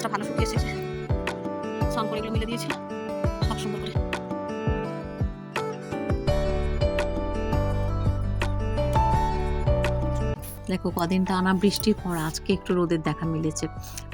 ছাদটা ভালো শুকিয়েছে, স্নান করে এগুলো মিলে দিয়েছি সব সুন্দর করে। দেখো কদিন টানা বৃষ্টির পর আজকে একটু রোদের দেখা মিলেছে।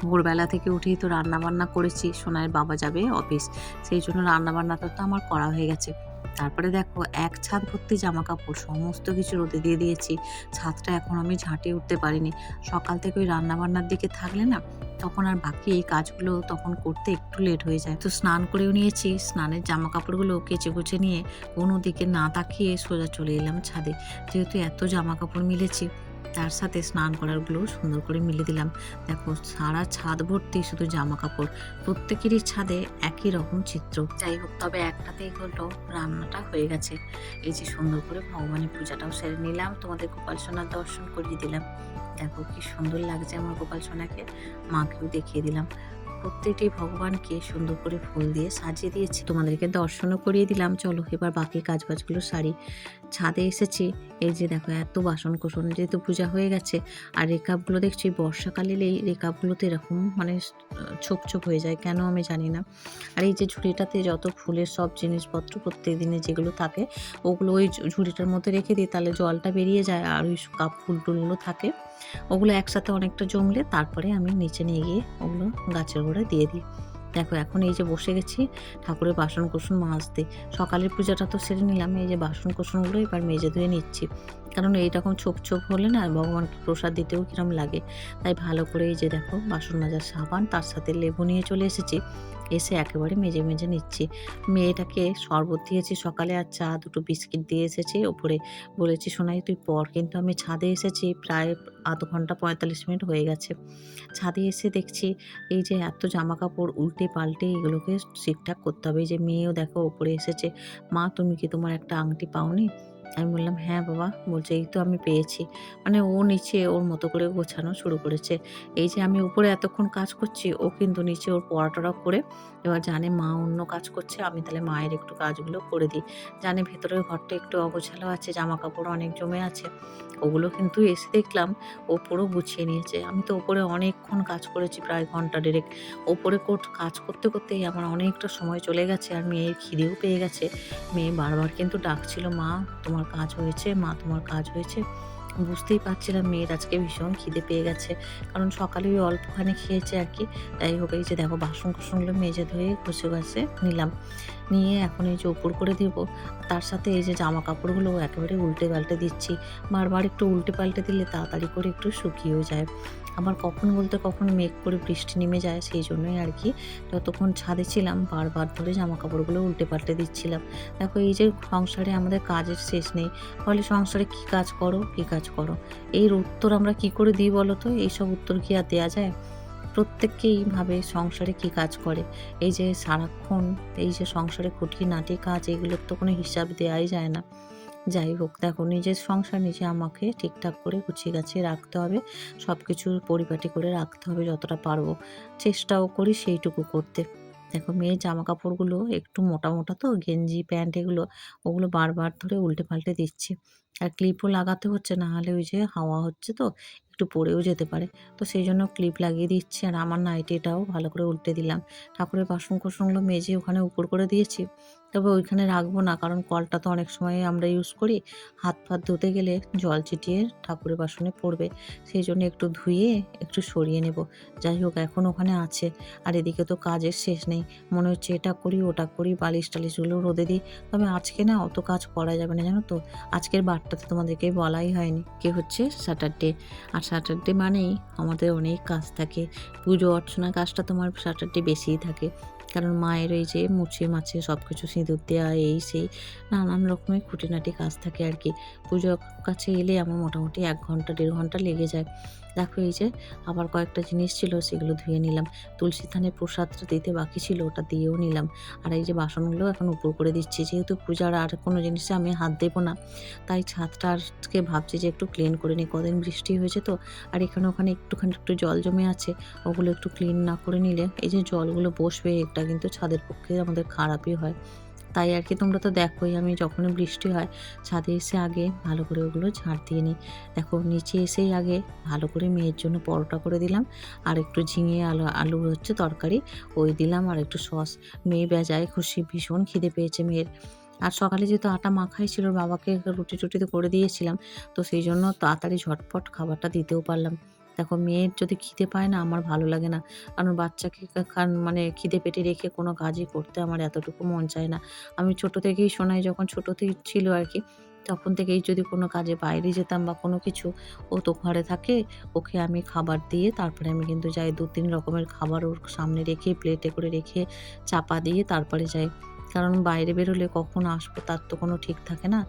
ভোরবেলা থেকে উঠেই তো রান্না বান্না করেছি, সোনার বাবা যাবে অফিস, সেই জন্য রান্না বান্নাটা তো আমার করা হয়ে গেছে। তারপরে দেখো এক ছাদ ভর্তি জামা কাপড় সমস্ত কিছু রোদে দিয়ে দিয়েছি। ছাদটা এখন আমি ঝাঁটিয়ে উঠতে পারিনি। সকাল থেকে ওই রান্না বান্নার দিকে থাকলে না, তখন আর বাকি এই কাজগুলো তখন করতে একটু লেট হয়ে যায়। তো স্নান করেও নিয়েছি, স্নানের জামা কাপড়গুলো কেচে কুচে নিয়ে কোনো দিকে না তাকিয়ে সোজা চলে এলাম ছাদে। যেহেতু এত জামা কাপড় মিলেছি, তার সাথে স্নান করারগুলোও সুন্দর করে মিলে দিলাম। দেখো সারা ছাদ ভর্তি শুধু জামা কাপড়, প্রত্যেকেরই ছাদে একই রকম চিত্র। যাই হোক, তবে একটাতেই হলো রান্নাটা হয়ে গেছে। এই যে সুন্দর করে ভগবানের পূজাটাও সেরে নিলাম, তোমাদের গোপাল সোনার দর্শন করিয়ে দিলাম। দেখো কি সুন্দর লাগছে আমার গোপাল সোনাকে, মাকেও দেখিয়ে দিলাম। প্রত্যেকটি ভগবানকে সুন্দর করে ফুল দিয়ে সাজিয়ে দিয়েছি, তোমাদেরকে দর্শনও করিয়ে দিলাম। চলো এবার বাকি কাজবাজগুলো সারি। ছাদে এসেছি, এই যে দেখো এত বাসন কোসন, যেহেতু পূজা হয়ে গেছে। আর রেকাপগুলো দেখছি বর্ষাকাল এলেই রেকাপগুলোতে এরকম মানে ছোপ ছোপ হয়ে যায়, কেন আমি জানি না। আর এই যে ঝুড়িটাতে যত ফুলের সব জিনিসপত্র প্রত্যেক দিনে যেগুলো থাকে, ওগুলো ওই ঝুড়িটার মধ্যে রেখে দিই, তাহলে জলটা বেরিয়ে যায়। আর ওই কাপ ফুল টুলগুলো থাকে, ওগুলো একসাথে অনেকটা জমলে তারপরে আমি নিচে নিয়ে গিয়ে ওগুলো গাছের গোড়ায় দিয়ে দিই। দেখো এখন এই যে বসে গেছি ঠাকুরের বাসন কোসন মাজতে। সকালের পূজাটা তো সেরে নিলাম, এই যে বাসন কোসনগুলো এবার মেজে ধুয়ে নিচ্ছি। কারণ এইরকম ছোপ ছোপ হলে না ভগবানকে প্রসাদ দিতেও কিরম লাগে। তাই ভালো করে এই যে দেখো বাসন মাজার সাবান তার সাথে লেবু নিয়ে চলে এসেছি, এসে একেবারে মেজে মেজে নিচ্ছি। মেয়েটাকে শরবত দিয়েছি সকালে, আর চা দুটো বিস্কিট দিয়ে এসেছি ওপরে। বলেছি সোনাই তুই পর, কিন্তু আমি ছাদে এসেছি প্রায় আধ ঘন্টা ৪৫ মিনিট হয়ে গেছে। ছাদে এসে দেখছি এই যে এত জামা কাপড় উল্টে পাল্টে এগুলোকে ঠিকঠাক করতে হবে। এই যে মেয়েও দেখো ওপরে এসেছে, মা তুমি কি তোমার একটা আংটি পাওনি? আমি বললাম হ্যাঁ বাবা। বলছে এই তো আমি পেয়েছি। মানে ও নিচে ওর মতো করে গোছানো শুরু করেছে। এই যে আমি উপরে এতক্ষণ কাজ করছি, ও কিন্তু নিচে ওর পড়া করে এবার জানে মা অন্য কাজ করছে, আমি তাহলে মায়ের একটু কাজগুলো করে দিই। জানে ভেতরের ঘরটা একটু অগোছালো আছে, জামা কাপড় অনেক জমে আছে। ওগুলো কিন্তু এসে দেখলাম ও পুরো গুছিয়ে নিয়েছে। আমি তো ওপরে অনেকক্ষণ কাজ করেছি, প্রায় ঘন্টা দেড়েক। ওপরে কাজ করতে করতেই আমার অনেকটা সময় চলে গেছে, আর মেয়ের খিদেও পেয়ে গেছে। মেয়ে বারবার কিন্তু ডাকছিল, মা তোমার কাজ হয়েছে, মা তোমার কাজ হয়েছে। বুঝতেই পারছিলাম মেয়ের আজকে ভীষণ খিদে পেয়ে গেছে, কারণ সকালে ওই অল্পখানি খেয়েছে আর কি। যাই হোক, এই যে দেখো বাসন কোসনগুলো মেজে ধুয়ে ঘষে ঘষে নিলাম, নিয়ে এখন এই যে উপর করে দেবো। তার সাথে এই যে জামা কাপড়গুলো একেবারে উল্টে পাল্টে দিচ্ছি। বারবার একটু উল্টে পাল্টে দিলে তাড়াতাড়ি করে একটু শুকিয়েও যায়। আবার কখন বলতে কখন মেঘ করে বৃষ্টি নেমে যায়, সেই জন্যই আর কি যতক্ষণ ছাদে ছিলাম বারবার ধরে জামা কাপড়গুলো উল্টে পাল্টে দিচ্ছিলাম। দেখো এই যে সংসারে আমাদের কাজের শেষ নেই, ফলে সংসারে কী কাজ করো কী কাজ করো, এর উত্তর আমরা কি করে দিই বলো তো? এইসব উত্তর কি আর দেওয়া যায়? প্রত্যেককেই ভাবে সংসারে কি কাজ করে। এই যে সারাক্ষণ এই যে সংসারে খুঁটিনাটি কাজ, এগুলোর তো কোনো হিসাব দেওয়াই যায় না। যাই হোক, দেখো নিজের সংসার নিজে আমাকে ঠিকঠাক করে গুছিয়ে গাছিয়ে রাখতে হবে। সব কিছু পরিপাটি করে রাখতে হবে যতটা পারবো। চেষ্টাও করি সেইটুকু করতে। দেখো মেয়ের জামা কাপড়গুলো একটু মোটা মোটা তো, গেঞ্জি প্যান্ট এগুলো, ওগুলো বারবার ধরে উল্টে পাল্টে দিচ্ছি। আর ক্লিপও লাগাতে হচ্ছে, না হলে ওই যে হাওয়া হচ্ছে তো একটু পড়েও যেতে পারে। তো সেই জন্য ক্লিপ লাগিয়ে দিচ্ছি। আর আমার নাইটিটাও ভালো করে উল্টে দিলাম। ঠাকুরের বাসন কোসনগুলো মেজে ওখানে উপর করে দিয়েছি। তবে ওইখানে রাখবো না, কারণ কলটা তো অনেক সময় আমরা ইউজ করি। হাত ফাত ধুতে গেলে জল ছিটিয়ে ঠাকুরের বাসনে পড়বে। সেই জন্য একটু ধুয়ে একটু সরিয়ে নেব। যাই হোক, এখন ওখানে আছে। আর এদিকে তো কাজের শেষ নেই। মনে হচ্ছে এটা করি ওটা করি, বালিশ টালিশগুলো রোদে দিই। তবে আজকে না অত কাজ করা যাবে না, জানো তো। আজকের বারটাতে তোমাদেরকে বলাই হয়নি, কি হচ্ছে স্যাটারডে। আর স্যাটারডে মানেই আমাদের অনেক কাজ থাকে। পুজো অর্চনার কাজটা তোমার স্যাটারডে বেশিই থাকে, কারণ মায়ের এই যে মুছে মাছে সব কিছু সিঁদুর দেওয়া এই সেই নানান রকমের খুঁটিনাটি কাজ থাকে আর কি। পুজোর কাছে এলে আমার মোটামুটি ১ ঘন্টা ১.৫ ঘন্টা লেগে যায়। দেখো এই যে আবার কয়েকটা জিনিস ছিল, সেগুলো ধুয়ে নিলাম। তুলসী থানের প্রসাদটা দিতে বাকি ছিল, ওটা দিয়েও নিলাম। আর এই যে বাসনগুলো এখন উপর করে দিচ্ছি, যেহেতু পূজার আর কোনো জিনিসে আমি হাত দেবো না, তাই ছাদটা আজকে ভাবছি যে একটু ক্লিন করে নিই। কদিন বৃষ্টি হয়েছে তো, আর এখানে ওখানে একটুখানি একটু জল জমে আছে, ওগুলো একটু ক্লিন না করে নিলে এই যে জলগুলো বসবে, এটা কিন্তু ছাদের পক্ষে আমাদের খারাপই হয়। তাই আর কি তোমরা তো দেখোই আমি যখনই বৃষ্টি হয় ছাদে এসে আগে ভালো করে ওগুলো ঝাড় দিয়ে নিই। দেখো নিচে এসেই আগে ভালো করে মেয়ের জন্য পরোটা করে দিলাম, আর একটু ঝিঙে আলু হচ্ছে তরকারি ওই দিলাম, আর একটু সস। মেয়ে বেজায় খুশি, ভীষণ খিদে পেয়েছে মেয়ের। আর সকালে যেহেতু আটা মাখাই ছিল, বাবাকে রুটি টুটি তো করে দিয়েছিলাম, তো সেই জন্য তাড়াতাড়ি ঝটপট খাবারটা দিতেও পারলাম। দেখো মেয়ের যদি খিদে পায় না আমার ভালো লাগে না, কারণ বাচ্চাকে মানে খিদে পেটে রেখে কোনো কাজই করতে আমার এতটুকু মন চায় না। আমি ছোট থেকেই শোনাই, যখন ছোট থেকে ছিল আর কি, তখন থেকেই যদি কোনো কাজে বাইরে যেতাম বা কোনো কিছু, ও তো ঘরে থাকে, ওকে আমি খাবার দিয়ে তারপরে আমি কিন্তু যাই। ২-৩ রকমের খাবার ওর সামনে রেখে প্লেটে করে রেখে চাপা দিয়ে তারপরে যাই। কারণ বাইরে বেরোলে কখন আসবো তার তো কোনো ঠিক থাকে না।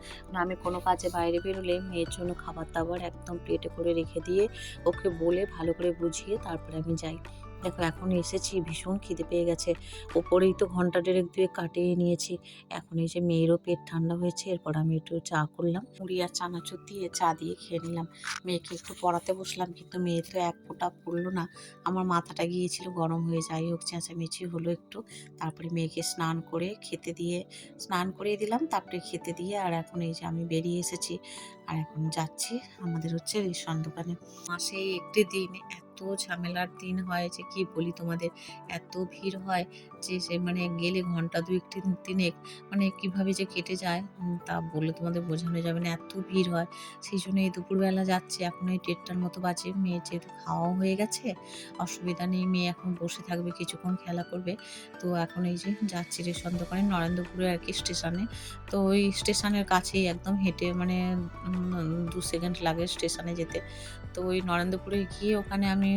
আমি কোনো কাজে বাইরে বেরোলে মেয়ের জন্য খাবার-দাবার একদম প্লেটে করে রেখে দিয়ে ওকে বলে ভালো করে বুঝিয়ে তারপরে আমি যাই। দেখো এখন এসেছি, ভীষণ খিদে পেয়ে গেছে। ওপরেই তো ঘন্টা ১.৫-২ কাটিয়ে নিয়েছি। এখন এই যে মেয়েরও পেট ঠান্ডা হয়েছে, এরপর আমি একটু চা করলাম। মুড়ি আর চানাচুর দিয়ে চা দিয়ে খেয়ে নিলাম। মেয়েকে একটু পড়াতে বসলাম, কিন্তু মেয়ে তো এক ফোঁটা পড়লো না। আমার মাথাটা গিয়েছিল গরম হয়ে, যাই হোক চেঁচামেচি হলো একটু। তারপরে মেয়েকে স্নান করে খেতে দিয়ে, স্নান করিয়ে দিলাম, তারপরে খেতে দিয়ে আর এখন এই যে আমি বেরিয়ে এসেছি। আর এখন যাচ্ছি আমাদের হচ্ছে রেশন দোকানে। মাসে একটি দিন এত ঝামেলার দিন হয় যে কি বলি তোমাদের, এত ভিড় হয় যে সে মানে গেলে ঘন্টা ২-৩ মানে কিভাবে যে কেটে যায় তা বলে তোমাদের বোঝানো যাবে না, এত ভিড় হয়। সেই জন্য এই দুপুরবেলা যাচ্ছি, এখন এই ১:৩০টার মতো বাজে। মেয়ের যেহেতু খাওয়াও হয়ে গেছে, অসুবিধা নেই, মেয়ে এখন বসে থাকবে, কিছুক্ষণ খেলা করবে। তো এখন এই যে যাচ্ছি রেশন দোকানে, নরেন্দ্রপুরে আর কি স্টেশনে। তো ওই স্টেশনের কাছেই একদম হেঁটে মানে ২ সেকেন্ড লাগে স্টেশনে যেতে। তো ওই নরেন্দ্রপুরে গিয়ে ওখানে আমি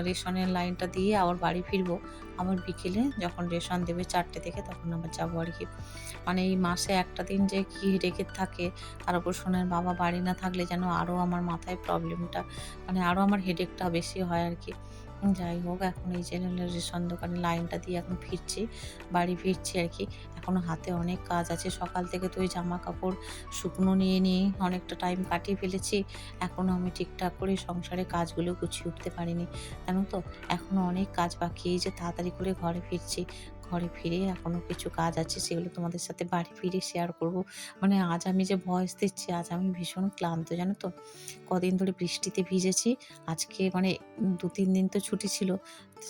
রেশনের লাইনটা দিয়ে আবার বাড়ি ফিরবো। আবার বিকেলে যখন রেশন দেবে ৪টে থেকে, তখন আবার যাবো আর কি। মানে এই মাসে একটা দিন যে কি হেডেকের থাকে, তার উপর সোনার বাবা বাড়ি না থাকলে যেন আরও আমার মাথায় প্রবলেমটা, মানে আরও আমার হেডেকটা বেশি হয় আর কি। যাই হোক এখন এই যে রেশন দোকানে লাইনটা দিয়ে এখন ফিরছি, বাড়ি ফিরছি আর কি। এখনও হাতে অনেক কাজ আছে। সকাল থেকে তো ওই জামা কাপড় শুকনো নিয়ে অনেকটা টাইম কাটিয়ে ফেলেছি। এখনও আমি ঠিকঠাক করে সংসারের কাজগুলো গুছিয়ে উঠতে পারিনি, জানো তো। এখনও অনেক কাজ বাকি। এই যে তাড়াতাড়ি করে ঘরে ফিরছি, ঘরে ফিরে এখনও কিছু কাজ আছে, সেগুলো তোমাদের সাথে বাড়ি ফিরে শেয়ার করব। মানে আজ আমি যে ভয়েস দিচ্ছি, আজ আমি ভীষণ ক্লান্ত, জানো তো। কদিন ধরে বৃষ্টিতে ভিজেছি। আজকে মানে ২-৩ দিন তো ছুটি ছিল,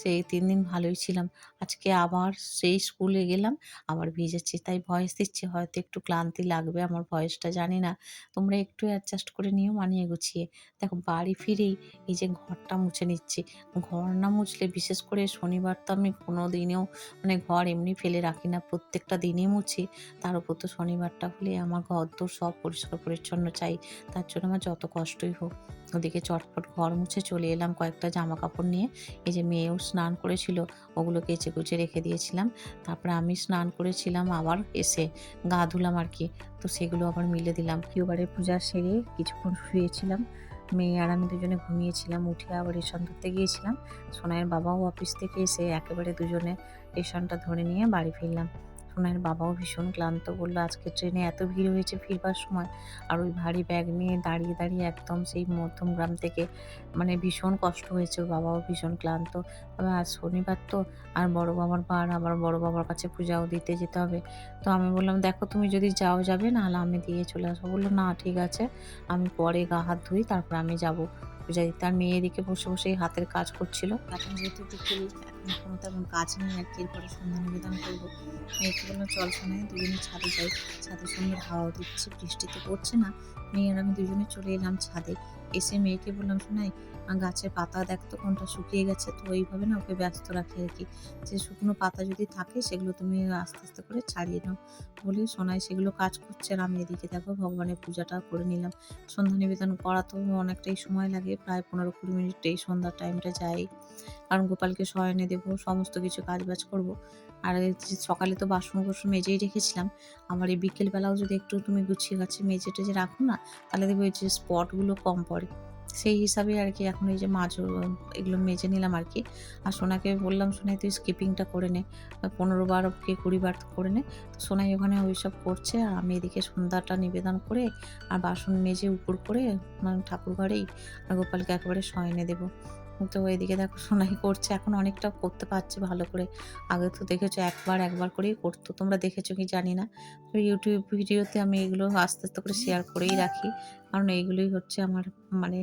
সেই ৩ দিন ভালোই ছিলাম। আজকে আবার সেই স্কুলে গেলাম, আবার ভিজেছি। তাই ভয়েস দিচ্ছি, হয়তো একটু ক্লান্তি লাগবে আমার ভয়েসটা, জানি না। তোমরা একটু অ্যাডজাস্ট করে নিও মানিয়ে গুছিয়ে। দেখো বাড়ি ফিরেই এই যে ঘরটা মুছে নিচ্ছি। ঘর না মুছলে, বিশেষ করে শনিবার তো আমি কোনো দিনেও মানে ঘর এমনি ফেলে রাখি না, প্রত্যেকটা দিনই মুছি। তার উপর তো শনিবারটা হলে আমার ঘরদোর সব পরিষ্কার পরিচ্ছন্ন চাই। তার জন্য আমার যত কষ্টই হোক। ওদিকে চটপট ঘর মুছে চলে এলাম কয়েকটা জামা কাপড় নিয়ে। এই যে মেয়েও স্নান করেছিল, ওগুলো কেচে কুচে রেখে দিয়েছিলাম। তারপরে আমি স্নান করেছিলাম, আবার এসে গা ধুলাম আর কি। তো সেগুলো আবার মিলে দিলাম। দ্বিতীয়বারের পূজা সেরে কিছুক্ষণ শুয়েছিলাম। মেয়ে আর আমি দুজনে ঘুমিয়েছিলাম। উঠে আবার রেশন ধরতে গিয়েছিলাম। সোনাইয়ের বাবাও অফিস থেকে এসে একেবারে দুজনে রেশনটা ধরে নিয়ে বাড়ি ফিরলাম। সোনাইয়ের বাবাও ভীষণ ক্লান্ত, বলল আজকে ট্রেনে এত ভিড় হয়েছে ফিরবার সময়, আর ওই ভারী ব্যাগ নিয়ে দাঁড়িয়ে দাঁড়িয়ে একদম সেই মধ্যমগ্রাম থেকে, মানে ভীষণ কষ্ট হয়েছে। ওর বাবাও ভীষণ ক্লান্ত। তবে আজ শনিবার তো, আর বড় বাবার বার, আবার বড় বাবার কাছে পূজাও দিতে যেতে হবে। তো আমি বললাম, দেখো তুমি যদি যাও যাবে, নাহলে আমি দিয়ে চলে আসবো। বললো না ঠিক আছে, আমি পরে গা হাত ধুই, তারপর আমি যাবো পূজা দিতে। আর মেয়ে এদিকে বসে বসেই হাতের কাজ করছিল। এখন যেহেতু বিকেল, এখন কোনো তেমন কাজ নেই আর কি। এরপরে সন্ধ্যা নিবেদন করবো। মেয়েকে বললাম চল শোনাই দুজনে ছাদে যাই। ছাদে সুন্দর হাওয়া দিচ্ছে, বৃষ্টি তো পড়ছে না। মেয়ে আর আমি দুজনে চলে এলাম ছাদে। এসে মেয়েকে বললাম, শোনাই গাছের পাতা দেখ তো কোনটা শুকিয়ে গেছে। তো এইভাবে না ওকে ব্যস্ত রাখি আর কি, যে শুকনো পাতা যদি থাকে সেগুলো তুমি আস্তে আস্তে করে ছাড়িয়ে নাও বলে। সোনাই সেগুলো কাজ করছে, আর আমি এদিকে দেখো ভগবানের পূজাটা করে নিলাম। সন্ধ্যা নিবেদন করা তো অনেকটাই সময় লাগে, প্রায় ১৫-২০ মিনিট এই সন্ধ্যার টাইমটা যায়। কারণ গোপালকে শয়নে দেবো, সমস্ত কিছু কাজবাজ করব। আর এই যে সকালে তো বাসন কোসন মেজেই রেখেছিলাম, আবার এই বিকেলবেলাও যদি একটু তুমি গুছিয়ে গাছিয়ে মেজে টেজে রাখো না, তাহলে দেখবে ওই যে স্পটগুলো কম পড়ে। সেই হিসাবে আর কি এখন এই যে এগুলো মেজে নিলাম আর কি। আর সোনাকে বললাম, সোনাই তুই স্কিপিংটা করে নে, ১৫ বার কি ২০ বার করে নে। তো সোনাই ওখানে ওইসব করছে, আর আমি এদিকে সন্ধ্যাটা নিবেদন করে আর বাসন মেজে উপর করে ঠাকুর ঘরেই আর গোপালকে একেবারে শয়নে দেবো। তো এদিকে দেখো সোনাই করছে, এখন অনেকটা করতে পারছে ভালো করে। আগে তো দেখেছো একবার করেই করতো, তোমরা দেখেছো কি জানি না। তো ইউটিউব ভিডিওতে আমি এগুলো আস্তে আস্তে করে শেয়ার করেই রাখি, কারণ এইগুলোই হচ্ছে আমার মানে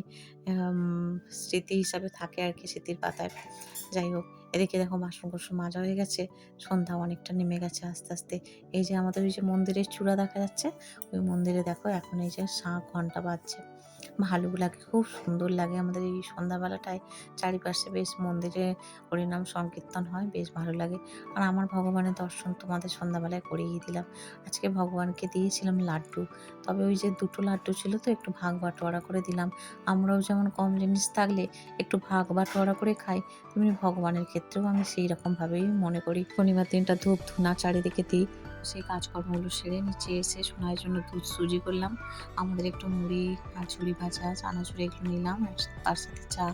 স্মৃতি হিসাবে থাকে আর কি, স্মৃতির পাতায়। যাই হোক, এদিকে দেখো বাসন কোসন মাজা হয়ে গেছে, সন্ধ্যা অনেকটা নেমে গেছে আস্তে আস্তে। এই যে আমাদের ওই যে মন্দিরের চূড়া দেখা যাচ্ছে, ওই মন্দিরে দেখো এখন এই যে শাঁখ ঘন্টা বাজছে। ভালো লাগে, খুব সুন্দর লাগে আমাদের এই সন্ধ্যাবেলাটায়। চারিপাশে বেশ মন্দিরে হরিনাম সংকীর্তন হয়, বেশ ভালো লাগে। আর আমার ভগবানের দর্শন তোমাদের সন্ধ্যাবেলায় করিয়ে দিলাম। আজকে ভগবানকে দিয়েছিলাম লাড্ডু, তবে ওই যে 2টো লাড্ডু ছিল তো একটু ভাগ বাটোয়ারা করে দিলাম। আমরাও যেমন কম জিনিস থাকলে একটু ভাগ বাটোয়ারা করে খাই, তেমনি ভগবানের ক্ষেত্রেও আমি সেই রকমভাবেই মনে করি। শনিবার দিনটা ধূপ ধুনা চারিদিকে দিই। সেই কাজকর্মগুলো সেরে নিচে এসে সোনার জন্য দুধ সুজি করলাম। আমাদের একটু মুড়ি আর ঝুড়ি ভাজা, চানাচুর এগুলো নিলাম, আর তার সাথে চা।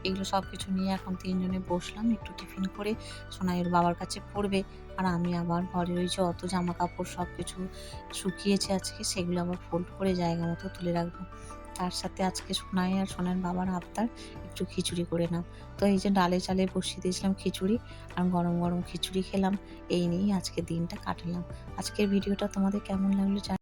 এগুলো সব কিছু নিয়ে এখন 3 জনে বসলাম একটু টিফিন করে। সোনাইয়ের বাবার কাছে পড়বে, আর আমি আবার ঘরে ওই যে অত জামা কাপড় সব কিছু শুকিয়েছে আজকে, সেগুলো আবার ফোল্ড করে জায়গা মতো তুলে রাখবো। তার সাথে আজকে সোনাই আর সোনাইয়ের বাবার আবদার একটু খিচুড়ি করে নাও। তো এই যে ডালে চালে বসিয়ে দিয়েছিলাম খিচুড়ি, আর গরম গরম খিচুড়ি খেলাম। এই নিয়েই আজকের দিনটা কাটালাম। আজকের ভিডিওটা তোমাদের কেমন লাগলো